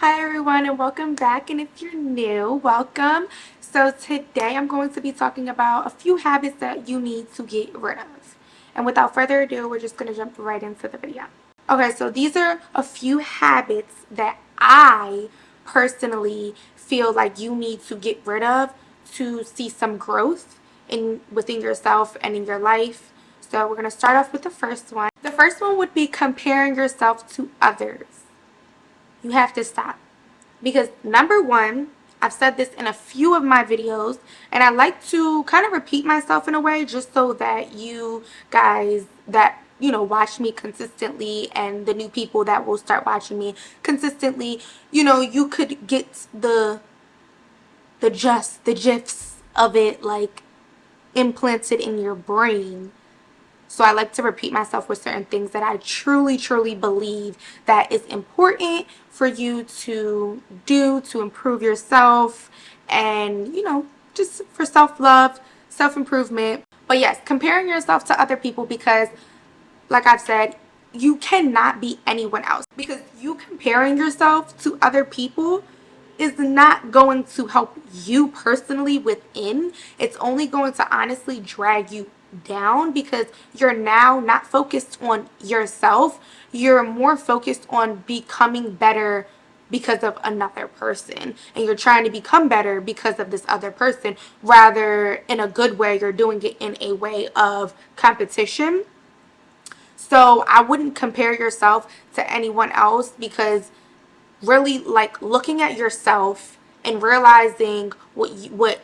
Hi everyone and welcome back, and if you're new, welcome. So today I'm going to be talking about a few habits that you need to get rid of. And without further ado, we're just going to jump right into the video. Okay, so these are a few habits that I personally feel like you need to get rid of to see some growth within yourself and in your life. So we're going to start off with the first one. The first one would be comparing yourself to others. You have to stop. Because number one, I've said this in a few of my videos, and I like to kind of repeat myself in a way just so that you guys that watch me consistently, and the new people that will start watching me consistently, you could get the gifs of it, like, implanted in your brain. So I like to repeat myself with certain things that I truly, truly believe that is important for you to do to improve yourself and, just for self-love, self-improvement. But yes, comparing yourself to other people, because like I've said, you cannot be anyone else, because you comparing yourself to other people is not going to help you personally within. It's only going to honestly drag you down, because you're now not focused on yourself. You're more focused on becoming better because of another person, and you're trying to become better because of this other person, rather in a good way. You're doing it in a way of competition. So I wouldn't compare yourself to anyone else, because really, like, looking at yourself and realizing what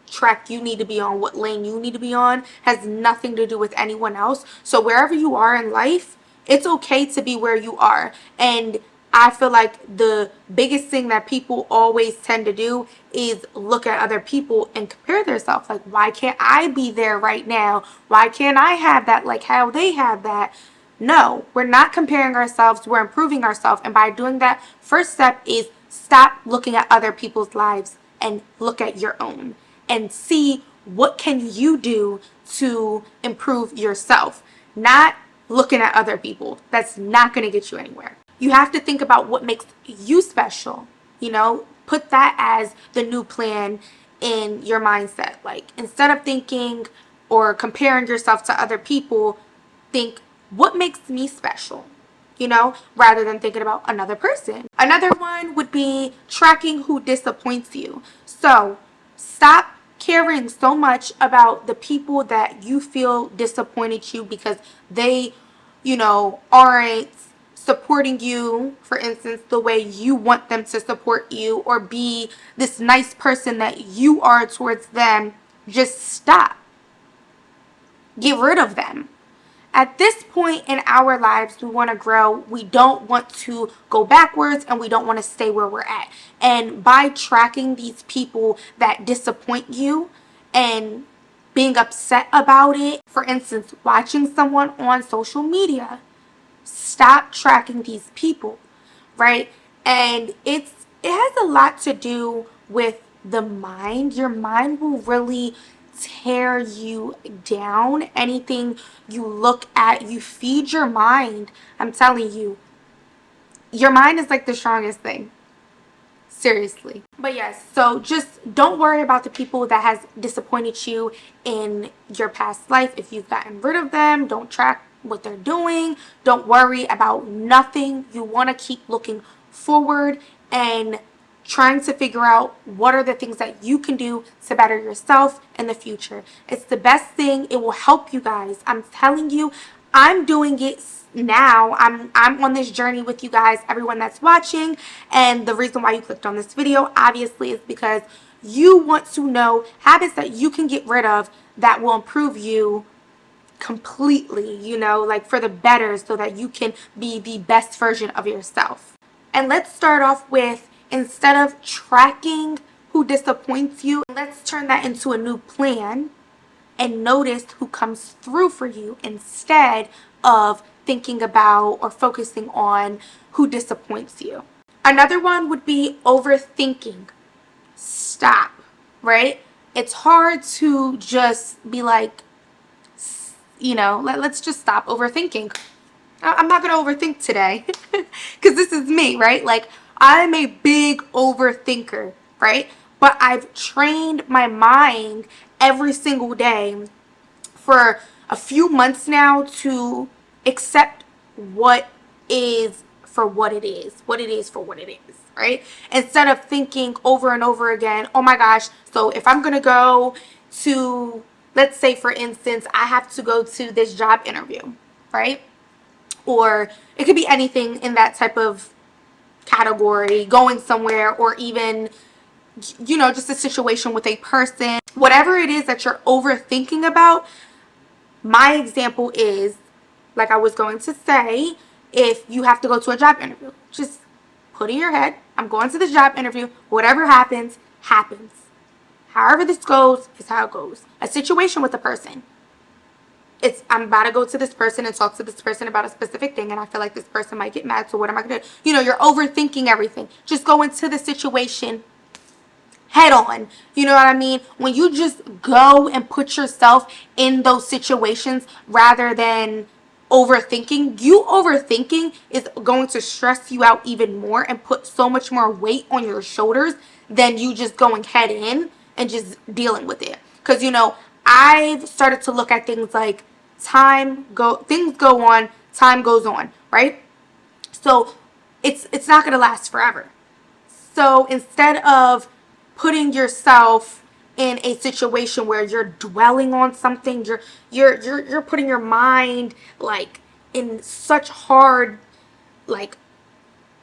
track you need to be on, what lane you need to be on, has nothing to do with anyone else. So wherever you are in life, it's okay to be where you are. And I feel like the biggest thing that people always tend to do is look at other people and compare themselves. Like, why can't I be there right now? Why can't I have that like how they have that? No, we're not comparing ourselves. We're improving ourselves. And by doing that, first step is stop looking at other people's lives and look at your own, and see what can you do to improve yourself. Not looking at other people. That's not going to get you anywhere. You have to think about what makes you special. Put that as the new plan in your mindset. Like, instead of thinking or comparing yourself to other people, think, what makes me special? Rather than thinking about another person. Another one would be tracking who disappoints you. So stop caring so much about the people that you feel disappointed you because they, aren't supporting you, for instance, the way you want them to support you, or be this nice person that you are towards them. Just stop. Get rid of them. At this point in our lives, we want to grow. We don't want to go backwards, and we don't want to stay where we're at. And by tracking these people that disappoint you and being upset about it, for instance, watching someone on social media, stop tracking these people, right? And it has a lot to do with the mind. Your mind will really tear you down. Anything you look at, you feed your mind. I'm telling you, your mind is like the strongest thing. Seriously. But yes, so just don't worry about the people that has disappointed you in your past life. If you've gotten rid of them, don't track what they're doing. Don't worry about nothing. You want to keep looking forward and trying to figure out what are the things that you can do to better yourself in the future. It's the best thing. It will help you guys. I'm telling you, I'm doing it now. I'm on this journey with you guys, everyone that's watching. And the reason why you clicked on this video, obviously, is because you want to know habits that you can get rid of that will improve you completely, like for the better, so that you can be the best version of yourself. And let's start off with, instead of tracking who disappoints you, let's turn that into a new plan and notice who comes through for you, instead of thinking about or focusing on who disappoints you. Another one would be overthinking. Stop, right? It's hard to just be like, let's just stop overthinking. I'm not going to overthink today because this is me, right? Like, I'm a big overthinker, right? But I've trained my mind every single day for a few months now to accept what is for what it is, what it is for what it is, right? Instead of thinking over and over again, oh my gosh, so if I'm going to go to, let's say for instance, I have to go to this job interview, right? Or it could be anything in that type of category, going somewhere, or even, just a situation with a person, whatever it is that you're overthinking about. My example is, like I was going to say, if you have to go to a job interview, just put in your head, I'm going to this job interview. Whatever happens, happens. However this goes is how it goes. A situation with a person. I'm about to go to this person and talk to this person about a specific thing, and I feel like this person might get mad, so what am I going to do? You're overthinking everything. Just go into the situation head on. You know what I mean? When you just go and put yourself in those situations rather than overthinking is going to stress you out even more and put so much more weight on your shoulders than you just going head in and just dealing with it. Because I've started to look at things like things go on, time goes on, right? So it's not going to last forever. So instead of putting yourself in a situation where you're dwelling on something, you're putting your mind like in such like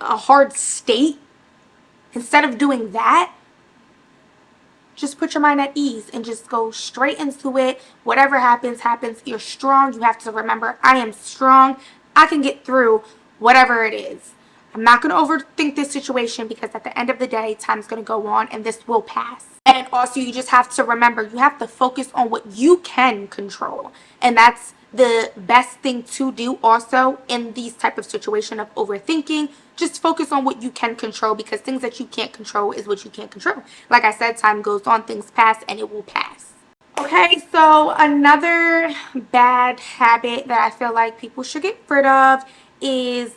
a hard state. Instead of doing that, just put your mind at ease and just go straight into it. Whatever happens, happens. You're strong. You have to remember, I am strong. I can get through whatever it is. I'm not going to overthink this situation because at the end of the day, time's going to go on and this will pass. And also, you just have to remember, you have to focus on what you can control. And that's the best thing to do also in these type of situation of overthinking. Just focus on what you can control, because things that you can't control is what you can't control. Like I said, time goes on, things pass, and it will pass. Okay, so another bad habit that I feel like people should get rid of is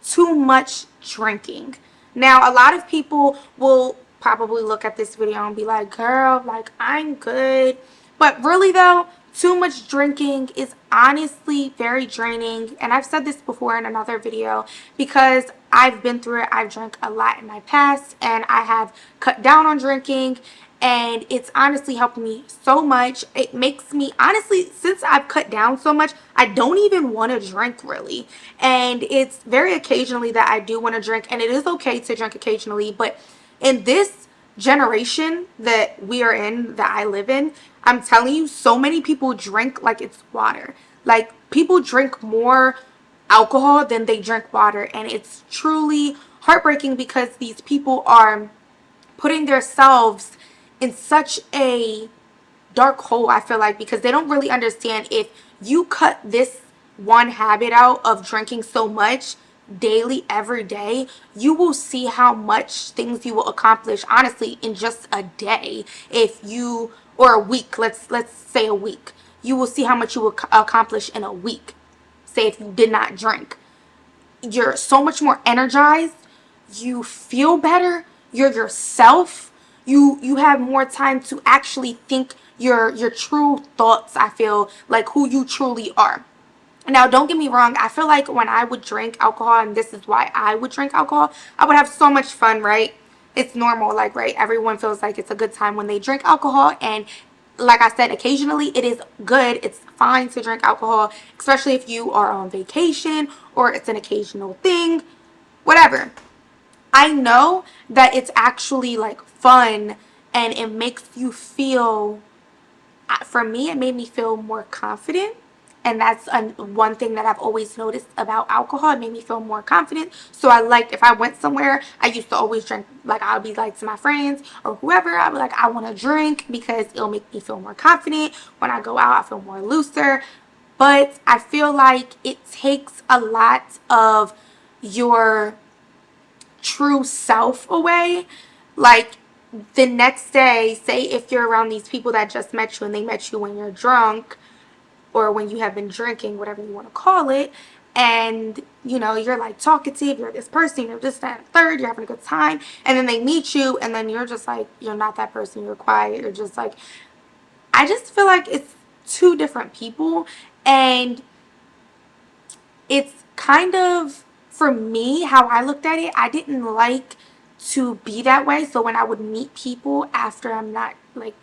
too much drinking. Now, a lot of people will probably look at this video and be like, girl, like, I'm good. But really though, too much drinking is honestly very draining. And I've said this before in another video because I've been through it. I've drank a lot in my past and I have cut down on drinking, and it's honestly helped me so much. It makes me, honestly, since I've cut down so much, I don't even want to drink really. And it's very occasionally that I do want to drink, and it is okay to drink occasionally, but in this generation that we are in, that I live in, I'm telling you, so many people drink like it's water. Like, people drink more alcohol than they drink water, and it's truly heartbreaking because these people are putting themselves in such a dark hole, I feel like, because they don't really understand, if you cut this one habit out of drinking so much daily every day, you will see how much things you will accomplish honestly in just a day. If you, or a week, let's say a week, you will see how much you will accomplish in a week. Say if you did not drink, you're so much more energized, you feel better, you're yourself, you have more time to actually think your true thoughts. I feel like who you truly are. Now, don't get me wrong, I feel like when I would drink alcohol, and this is why I would drink alcohol, I would have so much fun, right? It's normal, like, right? Everyone feels like it's a good time when they drink alcohol, and like I said, occasionally it is good. It's fine to drink alcohol, especially if you are on vacation or it's an occasional thing, whatever. I know that it's actually like fun and it makes you feel, for me, it made me feel more confident. And that's one thing that I've always noticed about alcohol. It made me feel more confident. So I liked, if I went somewhere, I used to always drink. Like, I'll be like to my friends or whoever, I'll be like, I want to drink because it'll make me feel more confident. When I go out, I feel more looser. But I feel like it takes a lot of your true self away. Like, the next day, say if you're around these people that just met you and they met you when you're drunk or when you have been drinking, whatever you want to call it, and you're like talkative, you're this person, you're this, that, and third, you're having a good time, and then they meet you, and then you're just like, you're not that person, you're quiet, you're just like, I just feel like it's two different people. And it's kind of, for me, how I looked at it, I didn't like to be that way. So when I would meet people after I'm not like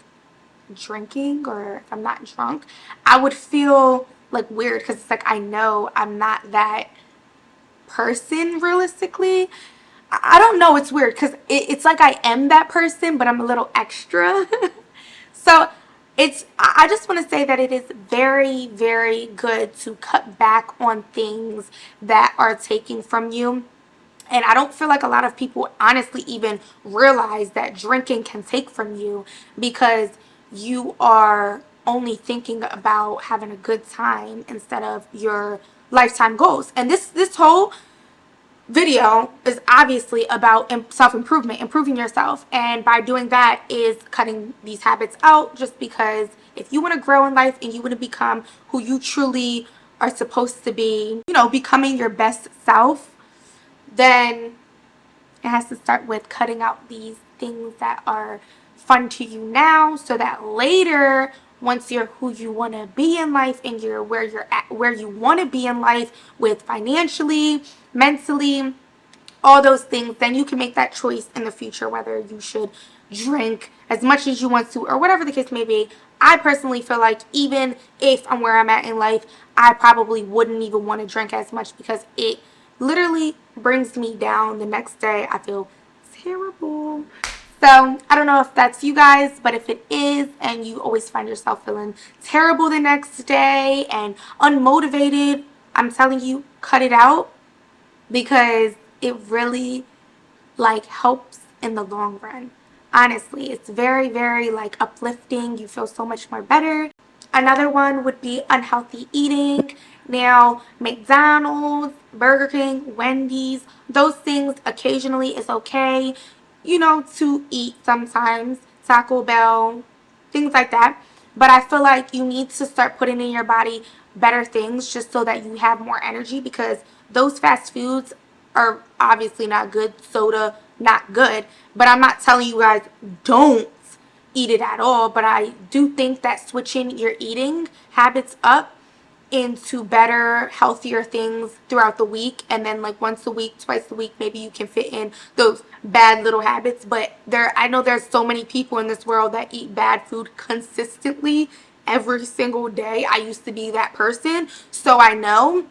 drinking, or if I'm not drunk, I would feel like weird, because it's like, I know I'm not that person realistically. I don't know, it's weird, because it's like I am that person, but I'm a little extra. So I just want to say that it is very, very good to cut back on things that are taking from you. And I don't feel like a lot of people honestly even realize that drinking can take from you, because you are only thinking about having a good time instead of your lifetime goals. And this whole video is obviously about self-improvement, improving yourself, and by doing that is cutting these habits out, just because if you want to grow in life and you want to become who you truly are supposed to be, becoming your best self, then it has to start with cutting out these things that are fun to you now, so that later, once you're who you want to be in life, and you're at where you want to be in life, with financially, mentally, all those things, then you can make that choice in the future whether you should drink as much as you want to, or whatever the case may be. I personally feel like even if I'm where I'm at in life, I probably wouldn't even want to drink as much, because it literally brings me down. The next day I feel terrible. So I don't know if that's you guys, but if it is, and you always find yourself feeling terrible the next day and unmotivated, I'm telling you, cut it out, because it really like helps in the long run. Honestly, it's very, very like uplifting. You feel so much more better. Another one would be unhealthy eating. Now, McDonald's, Burger King, Wendy's, those things occasionally is okay, to eat sometimes. Taco Bell, things like that. But I feel like you need to start putting in your body better things, just so that you have more energy, because those fast foods are obviously not good. Soda, not good. But I'm not telling you guys don't eat it at all, but I do think that switching your eating habits up into better, healthier things throughout the week, and then like once a week, twice a week, maybe you can fit in those bad little habits. But I know there's so many people in this world that eat bad food consistently every single day. I used to be that person, so I know.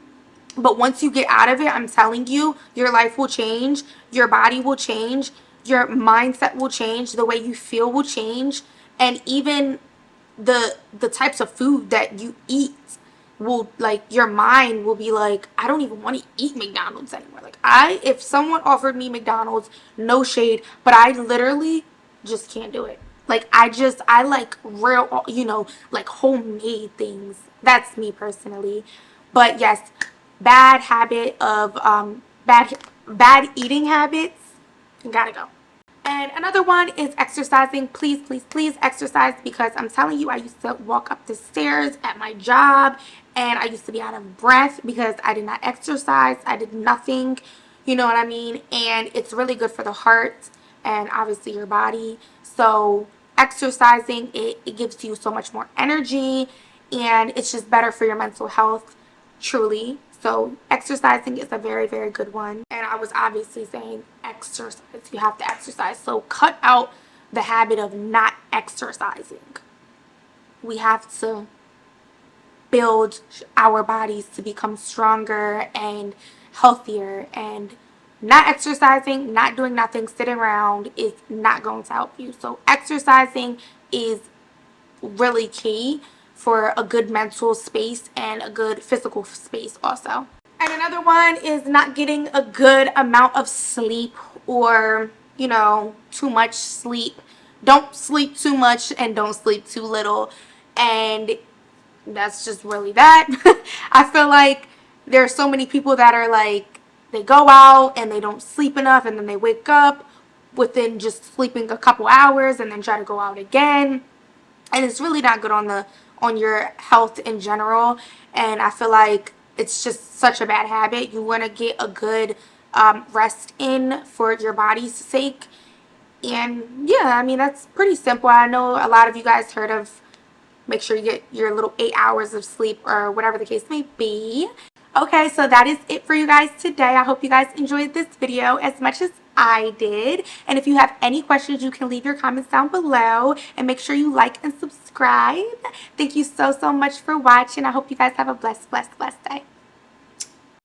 But once you get out of it, I'm telling you, your life will change, your body will change, your mindset will change, the way you feel will change, and even the types of food that you eat will, like, your mind will be like, I don't even want to eat McDonald's anymore. Like, if someone offered me McDonald's, no shade, but I literally just can't do it. Like, I like real, like homemade things. That's me personally. But yes, bad habit of bad eating habits, gotta go. And another one is exercising. Please, please, please exercise, because I'm telling you, I used to walk up the stairs at my job and I used to be out of breath because I did not exercise. I did nothing, you know what I mean? And it's really good for the heart and obviously your body. So exercising, it gives you so much more energy, and it's just better for your mental health, truly. So exercising is a very, very good one. And I was obviously saying exercise. You have to exercise. So cut out the habit of not exercising. We have to build our bodies to become stronger and healthier, and not exercising, not doing nothing, sitting around is not going to help you. So exercising is really key for a good mental space and a good physical space also. And another one is not getting a good amount of sleep, or too much sleep. Don't sleep too much and don't sleep too little, and that's just really that. I feel like there are so many people that are like, they go out and they don't sleep enough, and then they wake up within just sleeping a couple hours and then try to go out again, and it's really not good on your health in general. And I feel like it's just such a bad habit. You want to get a good rest in for your body's sake. And yeah, I mean, that's pretty simple. I know a lot of you guys heard of make sure you get your little 8 hours of sleep or whatever the case may be. Okay, so that is it for you guys today. I hope you guys enjoyed this video as much as I did. And if you have any questions, you can leave your comments down below. And make sure you like and subscribe. Thank you so much for watching. I hope you guys have a blessed day.